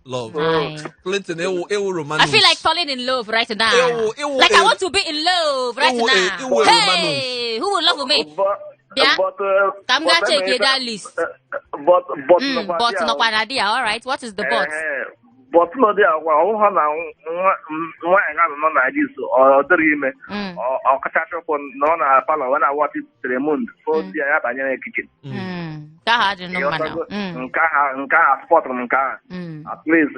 Love. Clinton, ewu romance. I feel like falling in love right now. Like I want to be in love right now. Hey, who will love me? Yeah. I'm gonna check that list. But no idea. All right. What is the but? But no, there. Well, how now? Why I nọ na this or dịrị ime ọ kacha on nọ na palọ when I watch it Raymond so dia ya banyere kitchen. Ka ha dị no mana. Nke ha spot nke ha. At least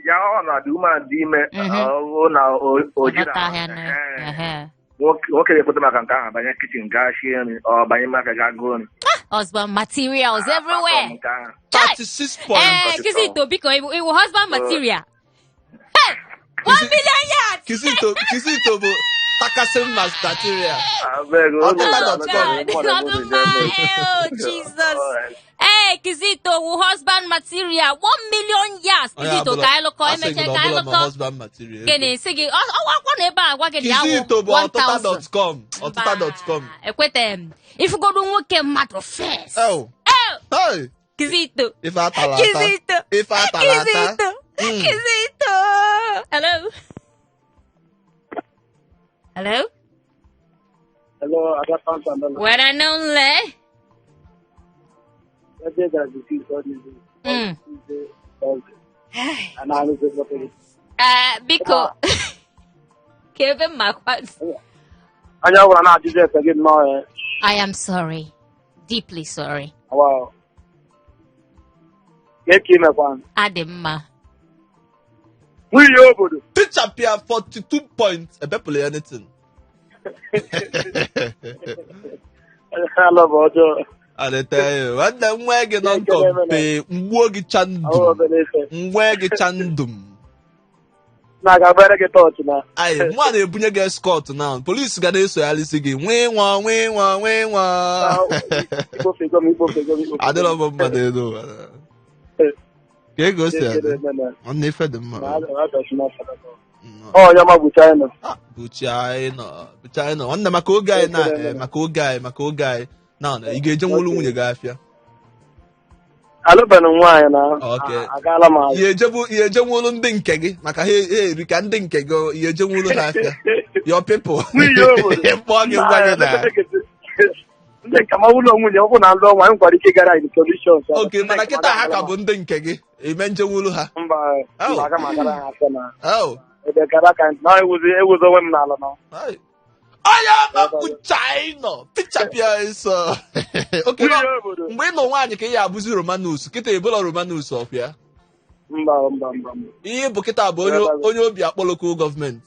ya ọ na dị woman dị ime ọ na ojira. Nwoke ga-ekweta maka nke ahụ banye kitchen gaa shie nri ọ banye maka gaa gụọ nri. Husband materials everywhere. 36 points. Kizito biko iwu husband material. Hey, 1 million yards. Kizito bụ takasị material. Jesus. Hey, Kizito wu husband material 1 million yards. Kizito ka ịlụkọ emeche ka ịlụkọ. Husband material. Gịnị sị gị ọgwakwa na ebe a gwa gị dị awụ. Kizito bụ ọtụta.com. Ekwete m. Ifugodu nwoke mmadụ first. Hey. Kizito. Ife atala ata. Kizito. Hello. Hello, I got something. Where I know le. Biko. Kevin Marquardt. I am sorry. Deeply sorry. Wow. Ademma. Teacher Pia 42 points. A people anything. I love Ojo. I tell you, what the wagon on compay, Mwogi Chandum. Naga better get out now. Aye, one of you get Scott now. Police got this Alice again. Win one. I don't know what they do. Okay, go say on the fed them. Oh, Yama Buchina. Buchina. On the Mako guy now. Mako guy. Now, you get John Wulu when you got here. I love wine now. Okay. I got my. Ye John Wulu Dinkegi. Maka, hey, we can Dinkego. Ye John Wulu have your people. Okay, mana kita haka bụ ndị nke gị ime nje wulu ha. Oh. Aya bụ China. Picture pia iso. Okay, mgbe ị nọ nwaanyị ka ị ya abụzi Romanus, kịta ebola Romanus ọfịa. Mba. Ihe bụ kịta bụ onye obi akpọlọkụ gọọmenti.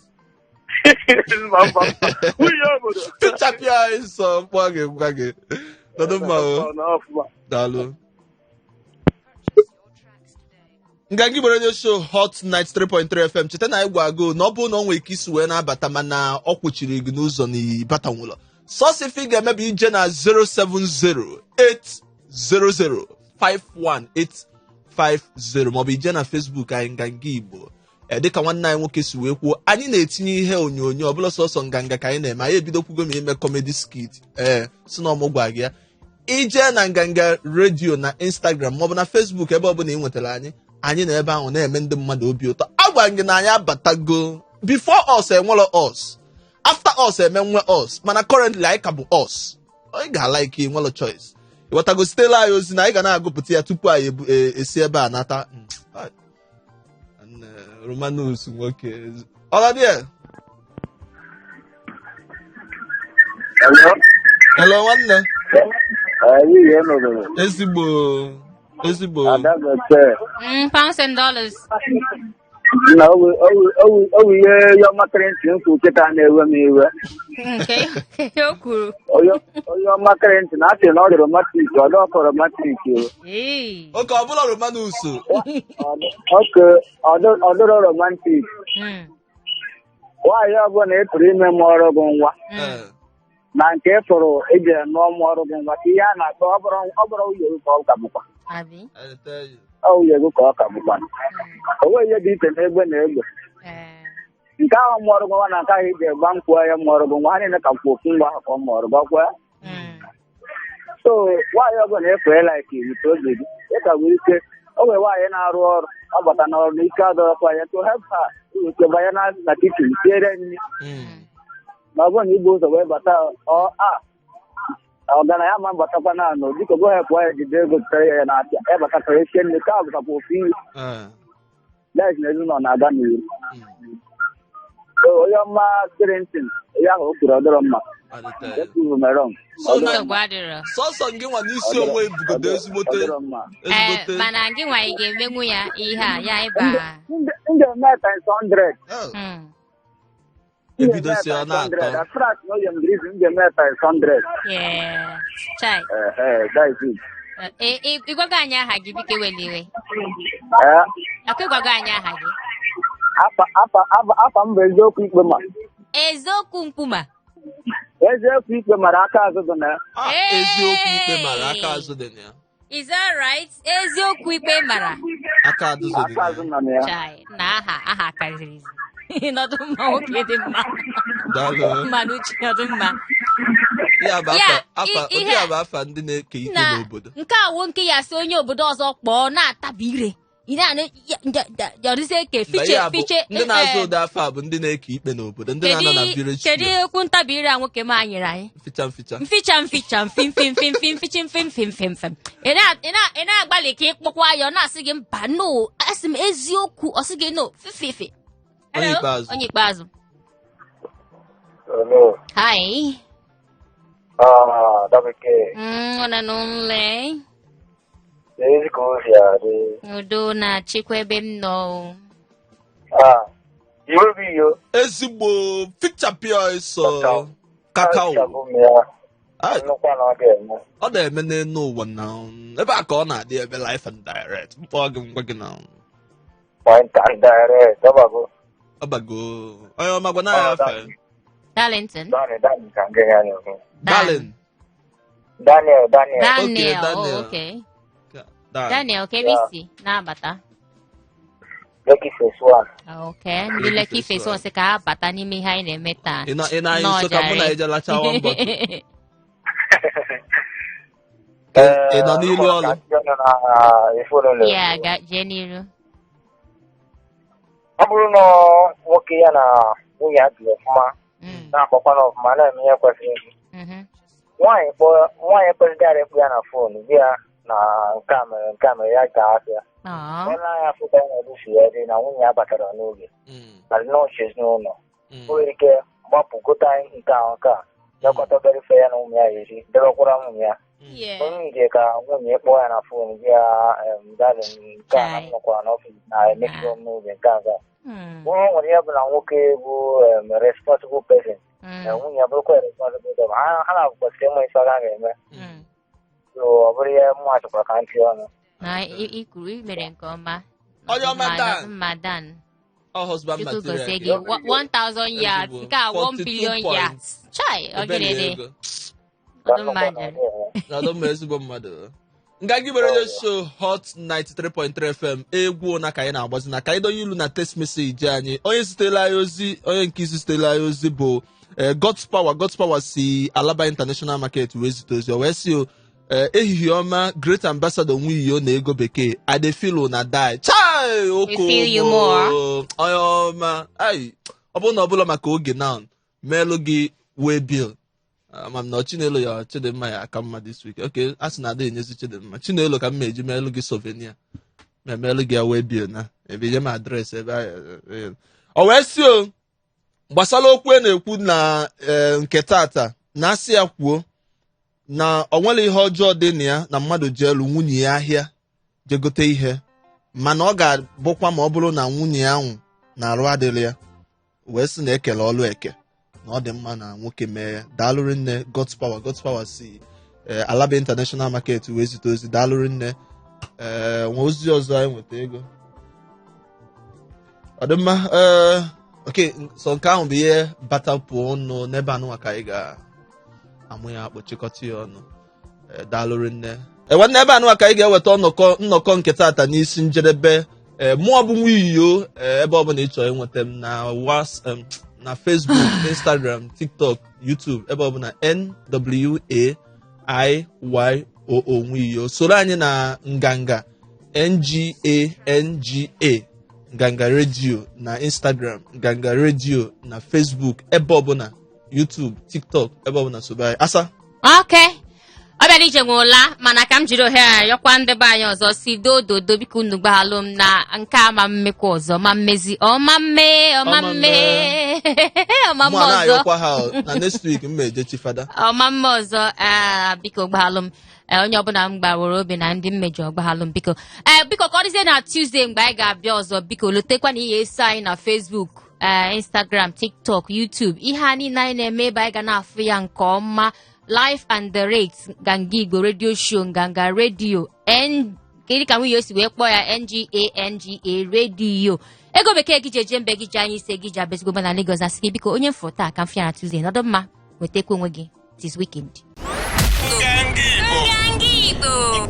Picture pia iso mkpọ gị gwa gị. Nọdụ mma o. Daalụ. Ngangi Radio Show Hot 93.3 FM. Cheta na ịgwa agụ na ọ bụ na ọ nwere ike isi wee na-abata mana ọ kwụchiri gị n'ụzọ n'ịbatanwụlọ. Sọsị ife ị ga-eme bụ ije na 070-800-51850 maọbụ ije na Facebook anyị Ngangi Igbo. Dịka nwanne anyị nwoke si wee kwuo, anyị na-etinye ihe onyonyo ọbụla sọsọ nganga ka anyị na-eme. Anyị ebidokwugo ma ime comedy skit. Si na ọmụgwa gị ya. Ije na Nganga Radio na Instagram maọbụ na Facebook ebe ọbụla ị nwetara anyị na ebe ahụ na-eme ndị mmadụ obi ụtọ. Agwa gị na anyị abatago. Before us enwere us. After us nwe us. Mana currently anyị ka bụ us. Ị ga-like ị nwere choice. Ịghọtago sitela anyị ozi na anyị ga na-agụpụta ya tupu anyị esi ebe a nata. Romanus nwoke. Ọladie. Hello nwanne. Ezigbo. Pounds and dollars. Na o ye yo makarenti nku kita na ewe m iwe. Okay. O kwuru. Oyo makarenti na ati na ọ romantic, ọ dị ọkọ romantic o. Eh. Oke ọ bụla Romanus. Okay, ọ dị romantic. Why ọ bụ na ịtụrụ ime m ọrụ gị nwa. Na nke fọrọ eji nụọ m ọrụ gị nwa ihe a na-akpọ ọ bụrụ uye ka ọ ka bụkwa. Abi. Ọ uye ka ọ ka bụkwa. O nweghị ihe dị iche na egbe na egbe. Nke ahụ mụọrụ gị nwa na nke ahụ iji egba nkwụ ya mụọrụ gị nwa ha niile ka kwụ ofu ngwa ka ọ mụọrụ gị ọkwa. So nwaanyị ọbụla na-efe like ite oge gị ịka nwere ike o nwere nwaanyị na-arụ ọrụ ọ bata n'ọrụ na ike adọrọkwa ya to help her ike banye na kichin siere nri. Ma ọ bụrụ na igbu ụzọ wee bata ọgaranya ya ma batakwa na anọ dịka ogo hepụ ya jide ego pụtara ya na-apịa ya batakara eche nne ka ọ bụtakwa ofu ihe les na ezinụlọ na-aga n'ihu. Onye ọma Clinton ya ahụ o kwuru ọdọrọ mma sọsọ gị nwa n'isi onwe ebugodo ezigbote mana gị nwa ị ga-emenwu ya ihe a ya ịba ndị eme times 100 ebidosi ọ na-atọ ịgwago anyị aha gị biko weliwe akwa ịgwago anyị aha gị afa m bụ eziokwu ikpe ma eziokwu mkpuma eziokwu ikpe mara aka azụ dị na ya eziokwu ikpe mara aka azụ dị na ya is that right? Eziokwu ikpe mara aka azụ na ya chai na aha karịrị nọdụ mma nwoke dị mma mmanụ uche nọdụ mma ya bụ afa ndị na-eke ike n'obodo nke a wo nke ya si onye obodo ọzọ kpọọ na-atabi ire ndị na-azụ ụdị afọ a bụ ndị na-eke ikpe n'obodo ndị na-anọ na village. Kedu okwu ntabiri a nwoke m anyere anyị? Mficha. Ị na-agbalị ka ịkpọkwa ya, ọ na-asị gị mba no, asị m eziokwu, ọ sị gị no, fifi. Onye ikpeazụ. Hello. Hi. Dabike. Ona nule. Ezi ka o si adị. Udo na chikwa ebe m nọ. Iwe bụ iyo. Ezigbo fichapịa iso kakao. Ọ na-eme n'elu ụwa na ebe a ka ọ na-adị ebe life and direct. Mkpọ gị ngwa gị na Life and direct. Ọbago. Onye ọma gwa na ya afa. Darlington. Daniel. Okay. Daniel, KBC, na-abata. Lucky Face One. Okay, ndị Lucky Face One sị ka ha bata n'ime ihe anyị na-eme taa. Ị na-anyị nso ka mụ na eje lacha one bottle. Ị nọ n'ilu ọlụ? Ya, jee n'iru. Ọ bụrụ na nwoke ya na nwunye ya dị ọfụma na-akpọkwa n'ọfụma na-eme ihe kwesịrị nwaanyị kpọzigara ekwu ya na foonu bịa na nke a mere ya ga-asị ya ọla ya fụta na-ebusi ya dị na nwunye ya batara n'oge na nọọchị ezinụlọ o nwere ike gbapụgota nke ahụ ka lekọta berife ya na nwunye ya ezi debekwara nwunye ya onye ije ka nwunye kpọọ ya na foonu bịa dalin nke a na nọkwara n'ọfịs na emekọ n'oge nke a nwa nwere ya bụ na nwoke bụ responsible person nwunye bụrụkwa responsible job ha na-abụkwasịrị ịmụ ife aga ga-eme so ọ bụrụ ihe mụ achọkwara ka ntị ọnụ na ikwuru imere nke ọma. Onye ọma Dan husband material gị 1,000 yards nke a 1 billion yards chai ogerede ọdụmma ezigbo mmadụ. Nga gị mere show Hot 93.3 FM egwu na ka anyị na-agbazi na ka anyị donye ilu na text message anyị. Onye zitere anyị ozi, onye nke isi zitere anyị ozi bụ God's Power si Alaba International Market wee zite ozi o wee si ehihie ọma Great Ambassador Nwiyo na ego bekee I dey feel na die chai oko onye ọma ọ bụ na ọbụla maka oge now meelụ gị wee bill mam na Chinelo ya Chidimma ya aka mma this week. Okay, asị na ada enyezi Chidimma Chinelo ka m eji meelụ gị souvenir ma meelụ gị wee bill na ebe nye m adreesị ebe o wee si o gbasara okwu na-ekwu na nke tata na asị ya kwuo na ọ nwere ihe ọjọọ dị na ya na mmadụ ji elu nwunye ya ahịa jegote ihe mana ọ ga-abụkwa ma ọ bụrụ na nwunye ya ahụ na-arụ adịrị ya wee sị na ekele ọlụ eke na ọ dị mma na nwoke mee ya. Daalụrị nne God's Power si Alaba International Market wee zite ozi. Daalụrị nne nwe ozi ọzọ anyị nweta ego ọ dị mma. Okay, so nke ahụ bụ ihe bata pụọ ọnụ n'ebe anụ ka anyị ga-amụ ya akpọchịkọta ya ọnụ. Daalụrị nne nwanne ebe anụ ka anyị ga-eweta nnọkọ nke tata n'isi njedebe. Mụọ bụ Nwiyo ebe ọbụla ị chọrọ ịnweta m na Facebook, Instagram, TikTok, YouTube ebe ọbụla NWAIYOO Nwiyo. Soro anyị na nganga NGANGA Nganga Radio na Instagram, Nganga Radio na Facebook ebe ọbụla YouTube, TikTok ebe ọbụla sobe anyị. Asa? Okay. Ọ bịara ije nwụla mana ka m jiri ohere yọkwa ndị be anyị ọzọ si dododo biko unu gbaghalụ m na nke a ma mmekwa ọzọ ma mmezi ọma mme ọzọ na next week m eje Chifada ọma mme ọzọ biko gbaghalụ m onye ọbụla m gbaworo obi na ndị mmejọ gbaghalụ m biko biko ka ọ dịzie na Tuesday mgbe anyị ga-abịa ọzọ biko lotekwa na ihe eso anyị na Facebook, Instagram, TikTok, YouTube ihe a niile anyị na-eme ebe anyị ga na-afụ ya nke ọma. Life and Direct Nganga Igbo Radio Show Nganga Radio kedu ka Nwiyo si wee kpọọ ya NGANGA Radio ego bekee gị jeje mbe gị ji anyị ise gị ji abezigbo na Lagos asị gị biko onye mfọ taa ka m fịa na Tuesday nọdụ mma wetakwa onwe gị this weekend. Nganga Igbo